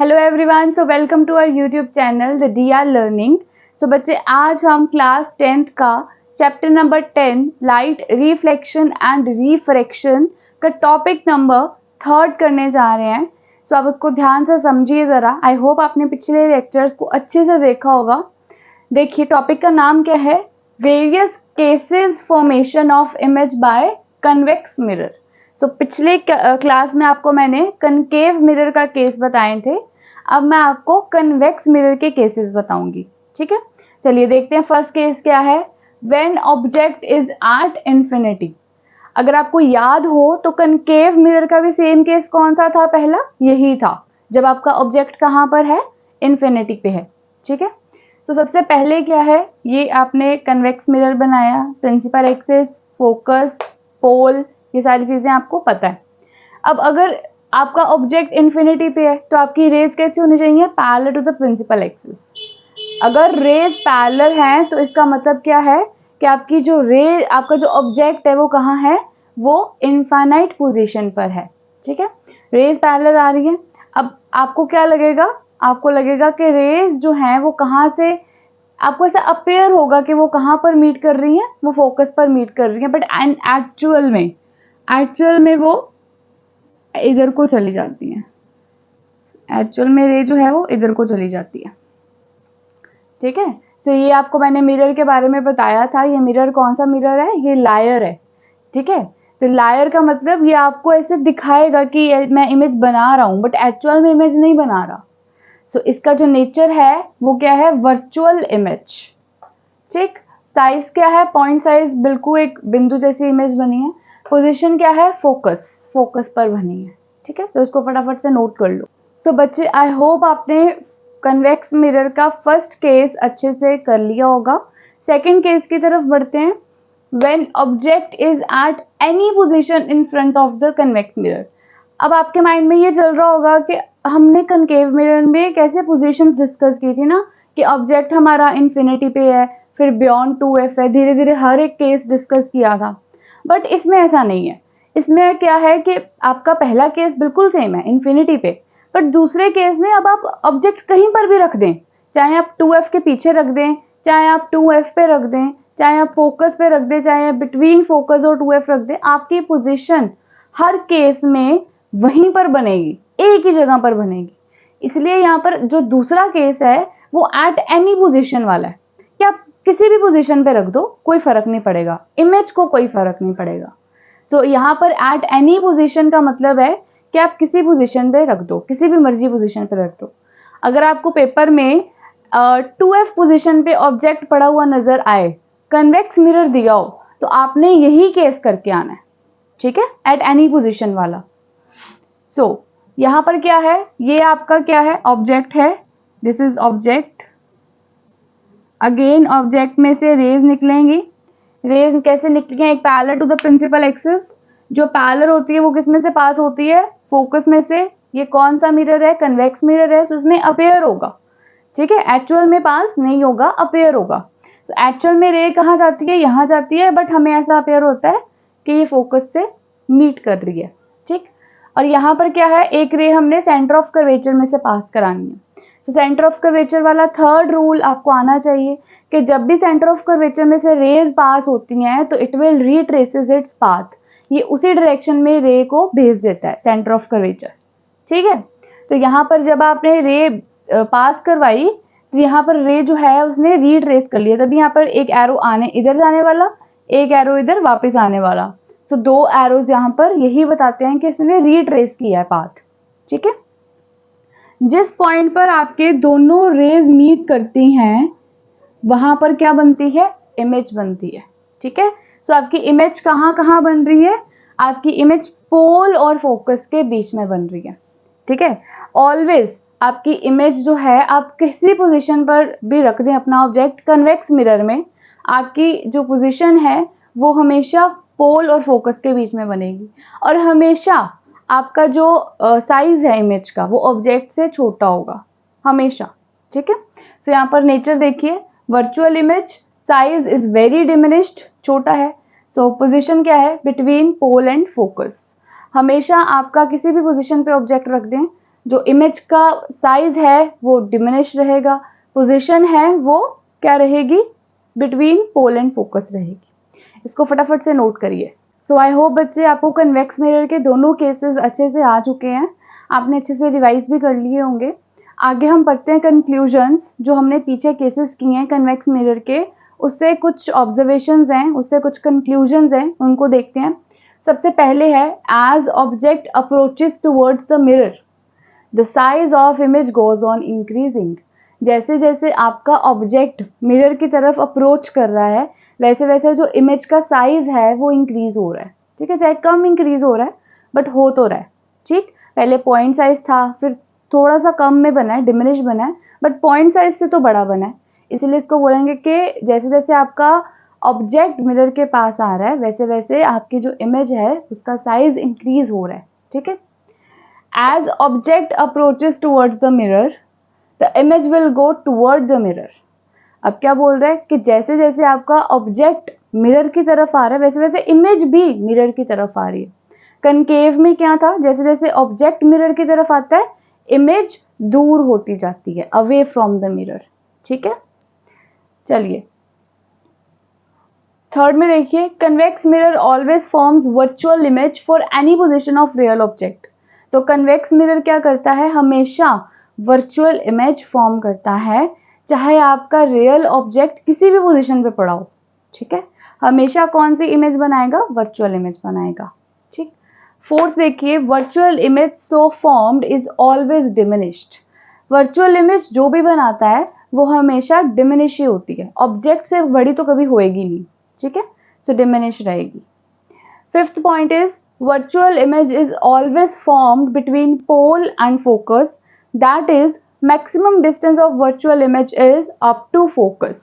Hello everyone, so welcome to our YouTube channel the DR learning. So बच्चे, आज हम class 10th का chapter number 10 light reflection and refraction का topic number 3 करने जा रहे हैं। सो आप उसको ध्यान से समझिए ज़रा। आई होप आपने पिछले लेक्चर्स को अच्छे से देखा होगा। देखिए, टॉपिक का नाम क्या है? Various cases formation of image by convex mirror. So पिछले क्लास में आपको मैंने कनकेव मिरर का केस बताए थे। अब मैं आपको कन्वेक्स मिरर के केसेस बताऊंगी। ठीक है, चलिए देखते हैं। फर्स्ट केस क्या है? When object is at infinity. अगर आपको याद हो तो कनकेव मिरर का भी सेम केस कौन सा था? पहला यही था, जब आपका ऑब्जेक्ट कहाँ पर है? इन्फिनिटी पे है। ठीक है, तो सबसे पहले क्या है, ये आपने कन्वेक्स मिरर बनाया, प्रिंसिपल एक्सिस, फोकस, पोल, ये सारी चीजें आपको पता है। अब अगर आपका ऑब्जेक्ट इन्फिनिटी पे है तो आपकी रेज कैसी होनी चाहिए? Parallel to the principal axis. अगर रेज पैरेलल हैं तो इसका मतलब क्या है कि आपकी जो रे, आपका जो ऑब्जेक्ट है वो कहाँ है? वो इनफाइनाइट पोजीशन पर है। ठीक है, रेज पैरेलल आ रही है। अब आपको क्या लगेगा? आपको लगेगा कि रेज जो हैं वो कहाँ से, आपको ऐसा अपेयर होगा कि वो कहाँ पर मीट कर रही हैं? वो फोकस पर मीट कर रही हैं, बट एक्चुअल में वो इधर को चली जाती है। एक्चुअल में रे जो है वो इधर को चली जाती है। ठीक है, तो ये आपको मैंने मिरर के बारे में बताया था। ये मिरर कौन सा मिरर है? ये लायर है। ठीक है, तो लायर का मतलब ये आपको ऐसे दिखाएगा कि मैं इमेज बना रहा हूँ, बट एक्चुअल में इमेज नहीं बना रहा। सो इसका जो नेचर है वो क्या है? Virtual image. ठीक, साइज क्या है? पॉइंट साइज, बिल्कुल एक बिंदु जैसी इमेज बनी है। पोजीशन क्या है? फोकस पर बनी है। ठीक है, तो इसको फटाफट से नोट कर लो। सो बच्चे, आई होप आपने कन्वेक्स मिरर का फर्स्ट केस अच्छे से कर लिया होगा। सेकंड केस की तरफ बढ़ते हैं। When object is at any position in front of the convex mirror. अब आपके माइंड में ये चल रहा होगा कि हमने कनकेव मिरर में कैसे पोजीशंस डिस्कस की थी ना, कि ऑब्जेक्ट हमारा इन्फिनिटी पे है, फिर बियॉन्ड 2f है, धीरे धीरे हर एक केस डिस्कस किया था। बट इसमें ऐसा नहीं है। इसमें क्या है कि आपका पहला केस बिल्कुल सेम है, इन्फिनिटी पे, बट दूसरे केस में अब आप ऑब्जेक्ट कहीं पर भी रख दें, चाहे आप 2f के पीछे रख दें, चाहे आप 2f पे रख दें, चाहे आप फोकस पे रख दें, चाहे बिटवीन फोकस और 2f रख दें, आपकी पोजीशन हर केस में वहीं पर बनेगी, एक ही जगह पर बनेगी। इसलिए यहाँ पर जो दूसरा केस है वो एट एनी पोजीशन वाला है, कि आप किसी भी पोजीशन पे रख दो, कोई फर्क नहीं पड़ेगा, इमेज को कोई फर्क नहीं पड़ेगा। तो यहाँ पर एट एनी पोजीशन का मतलब है कि आप किसी पोजीशन पे रख दो, किसी भी मर्जी पोजीशन पे रख दो। अगर आपको पेपर में 2f पोजीशन पे ऑब्जेक्ट पड़ा हुआ नजर आए, कन्वेक्स मिरर दिया हो, तो आपने यही केस करके आना है। ठीक है, एट एनी पोजीशन वाला। सो यहाँ पर क्या है? ये आपका क्या है? ऑब्जेक्ट है। This is object. Again object में से रेज निकलेंगी। रेज कैसे निकलेंगे? एक parallel to the principal axis. जो पैरेलल होती है वो किस में से पास होती है? फोकस में से। ये कौन सा मिरर है? कन्वेक्स मिरर है, तो इसमें अपेयर होगा। ठीक है, एक्चुअल में पास नहीं होगा, अपेयर होगा। तो एक्चुअल में रे कहाँ जाती है? यहाँ जाती है, बट हमें ऐसा अपेयर होता है कि ये फोकस से मीट कर रही है। ठीक, और यहाँ पर क्या है? एक रे हमने सेंटर ऑफ कर्वेचर में से पास करानी है। तो सेंटर ऑफ कर्वेचर वाला थर्ड रूल आपको आना चाहिए कि जब भी सेंटर ऑफ कर्वेचर में से रेज पास होती हैं तो इट विल रीट्रेसेस इट्स पाथ। ये उसी डायरेक्शन में रे को भेज देता है, सेंटर ऑफ कर्वेचर। ठीक है, तो यहाँ पर जब आपने रे पास करवाई तो यहाँ पर रे जो है उसने रीट्रेस कर लिया, तभी यहाँ पर एक एरो आने इधर जाने वाला, एक एरो इधर वापस आने वाला। तो दो एरोज यहाँ पर यही बताते हैं कि इसने रीट्रेस किया है पाथ। ठीक है, जिस पॉइंट पर आपके दोनों रेज मीट करती हैं वहां पर क्या बनती है? इमेज बनती है। ठीक है, सो आपकी इमेज कहाँ कहाँ बन रही है? आपकी इमेज पोल और फोकस के बीच में बन रही है। ठीक है, ऑलवेज आपकी इमेज जो है, आप किसी पोजीशन पर भी रख दें अपना ऑब्जेक्ट कन्वेक्स मिरर में, आपकी जो पोजीशन है वो हमेशा पोल और फोकस के बीच में बनेगी, और हमेशा आपका जो साइज है इमेज का वो ऑब्जेक्ट से छोटा होगा, हमेशा। ठीक है, तो यहाँ पर नेचर देखिए, virtual image size is very diminished, छोटा है। सो पोजीशन क्या है? Between pole and focus. हमेशा आपका किसी भी पोजीशन पे ऑब्जेक्ट रख दें, जो इमेज का साइज है वो डिमिनिश रहेगा, पोजीशन है वो क्या रहेगी, बिटवीन पोल एंड फोकस रहेगी। इसको फटाफट से नोट करिए। सो आई होप बच्चे आपको कन्वेक्स मिरर के दोनों केसेस अच्छे से आ चुके हैं, आपने अच्छे से रिवाइज भी कर लिए होंगे। आगे हम पढ़ते हैं कंक्लूजन्स, जो हमने पीछे केसेस किए हैं कन्वेक्स मिरर के, उससे कुछ ऑब्जर्वेशंस हैं, उससे कुछ कंक्लूजन्स हैं, उनको देखते हैं। सबसे पहले है, as object approaches towards the mirror the size of image goes on increasing. जैसे जैसे आपका ऑब्जेक्ट मिरर की तरफ अप्रोच कर रहा है, वैसे वैसे जो इमेज का साइज है वो इंक्रीज हो रहा है। ठीक है, चाहे कम इंक्रीज हो रहा है बट हो तो रहा है। ठीक, पहले पॉइंट साइज था, फिर थोड़ा सा कम में बना है, डिमिनिश बना है, बट पॉइंट साइज से तो बड़ा बना है। इसलिए इसको बोलेंगे कि जैसे जैसे आपका ऑब्जेक्ट मिरर के पास आ रहा है, वैसे वैसे आपकी जो इमेज है उसका साइज इंक्रीज हो रहा है। ठीक है, as object approaches towards the mirror the image will go toward the mirror। अब क्या बोल रहा है कि जैसे जैसे आपका ऑब्जेक्ट मिरर की तरफ आ रहा है, वैसे वैसे इमेज भी मिरर की तरफ आ रही है। कनकेव में क्या था, जैसे जैसे ऑब्जेक्ट मिरर की तरफ आता है, इमेज दूर होती जाती है, अवे फ्रॉम द मिरर। ठीक है, चलिए थर्ड में देखिए, convex mirror always forms virtual image for any position of real object. तो कन्वेक्स मिरर क्या करता है, हमेशा वर्चुअल इमेज फॉर्म करता है, चाहे आपका रियल ऑब्जेक्ट किसी भी पोजीशन पे पड़ा हो। ठीक है, हमेशा कौन सी इमेज बनाएगा, वर्चुअल इमेज बनाएगा। ठीक, फोर्थ देखिए, virtual image so formed is always diminished. Virtual image जो भी बनाता है वो हमेशा डिमिनिश ही होती है, ऑब्जेक्ट से बड़ी तो कभी होएगी नहीं। ठीक है, तो डिमिनिश रहेगी। Fifth point is, virtual image is always formed between pole and focus, that is maximum distance of virtual image is up to focus।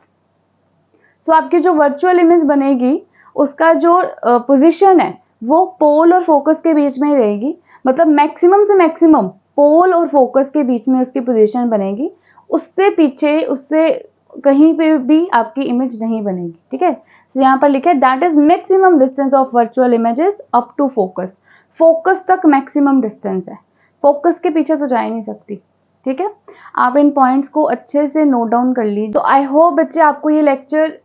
so आपकी जो virtual image बनेगी उसका जो पोजीशन है वो पोल और फोकस के बीच में ही रहेगी, मतलब मैक्सिमम से मैक्सिमम पोल और फोकस के बीच में उसकी पोजीशन बनेगी, उससे पीछे उससे कहीं पे भी आपकी इमेज नहीं बनेगी। ठीक है, तो यहाँ पर लिखा है that is maximum distance of virtual images up to focus. Focus तक मैक्सिमम डिस्टेंस है, फोकस के पीछे तो जा ही नहीं सकती। ठीक है, आप इन पॉइंट्स को अच्छे से नोट डाउन कर लीजिए। तो आई होप बच्चे आपको ये लेक्चर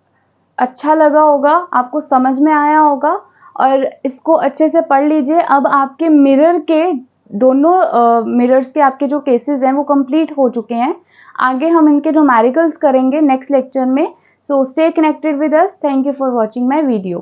अच्छा लगा होगा, आपको समझ में आया होगा, और इसको अच्छे से पढ़ लीजिए। अब आपके मिरर के दोनों मिरर्स के आपके जो केसेस हैं वो कंप्लीट हो चुके हैं। आगे हम इनके न्यूमेरिकल्स करेंगे नेक्स्ट लेक्चर में। So stay connected with us. Thank you for watching my video.